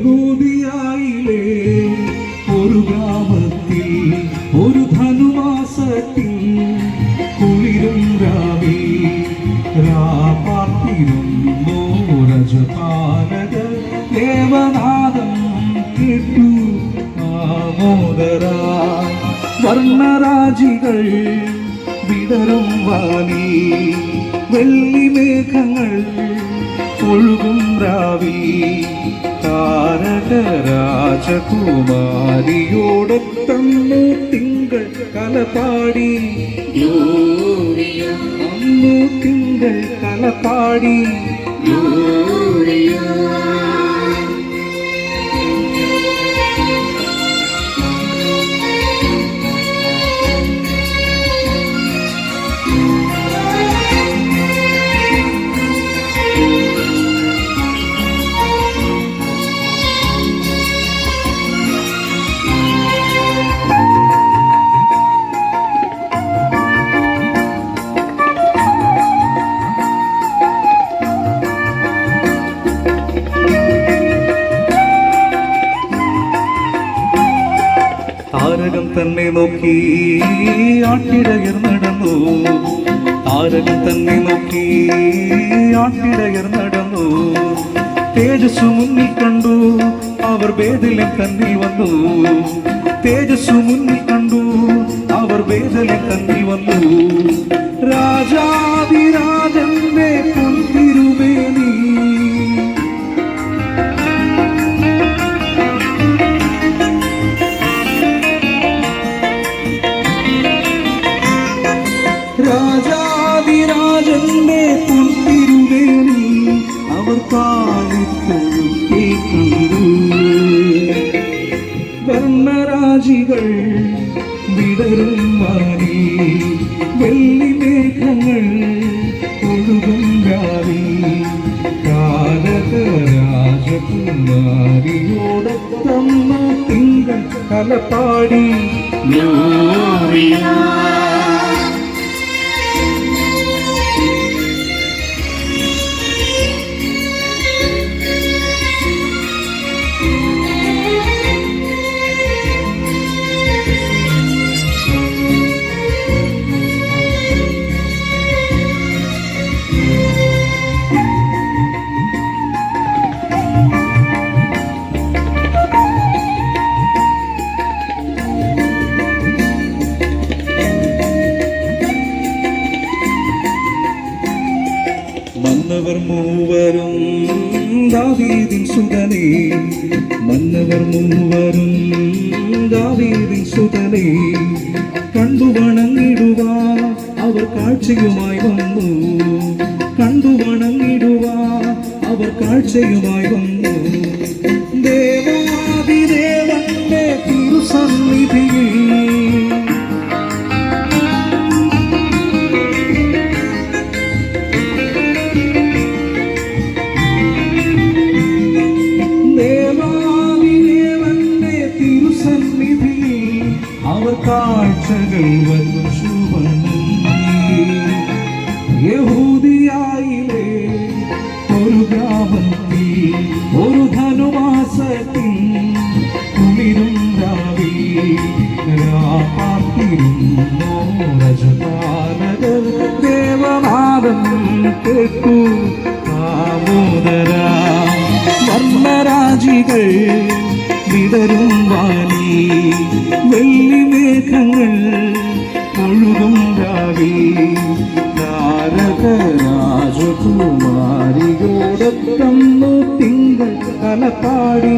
യഹൂദിയായിലെ ഒരു ഗ്രാമത്തിൽ ഒരു ധനുമാസത്തിൽ കുളിരും രാവിൽ രാപ്പാർത്തിരുന്നു രജപാലകർ ദേവനാദം കേട്ടു ആമോദരാ വർണ്ണരാജികൾ വിടരും വാലി വെള്ളിമേഘങ്ങൾ ഒഴുകും രാവി താരകരാജകുമാരിയോടൊത്തന്നു തിങ്കൾ കലപാടി അന്നു തിങ്കൾ കലപാടി താരകം തന്നെ നോക്കി ആട്ടിടയർ നടന്നു താരകം തന്നെ നോക്കി ആട്ടിടയർ നടന്നു തേജസ്സു മുന്നിൽ കണ്ടു അവർ ബേഥലേം തന്നിൽ വന്നു തേജസ്സു മുന്നിൽ കണ്ടു അവർ ബേഥലേം തന്നിൽ വന്നു രാജാതിരാജന്റെ പൊൻതിരുമേനി രാജാതിരാജന്റെ പൊൻതിരുമേനി അവർ കാണിത്തൊഴുത്തി കണ്ടു വർണ്ണരാജികൾ വിടരും വാരി വെള്ളിമേഘങ്ങൾ ഒഴുകും രാവി താരകരാജകുമാരിയോടൊത്തമ്മ തിങ്കൾ കലപാടി മന്നവർ മൂവരും ദാവീദിൻ സുതനേ മന്നവർ മൂവരും ദാവീദിൻ സുതനേ കണ്ടു വണങ്ങിടുവാ അവർ കാഴ്ചയുമായി വന്നു കണ്ടു വണങ്ങിടുവാ അവർ കാഴ്ചയുമായി വന്നു ദേവാദിദേവന്റെ തിരുസന്നിധിയിൽ അവർ കാഴ്ചകൾ വച്ചു വന്നു യഹൂദിയായിലെ ഒരു ഗ്രാമത്തിൽ ഒരു ധനുമാസത്തിൽ കുളിരും രാവി രാപ്പാർത്തിരുന്നു രജപാലകർ ദേവനാദം കേട്ടു ആമോദരാ വർണ്ണരാജികൾ വിടരും വാലി വെള്ളിമേഘങ്ങൾ ഒഴുകും രാവി താരകരാജകുമാരിയോടൊത്തന്നു തിങ്കൾ കലപാടി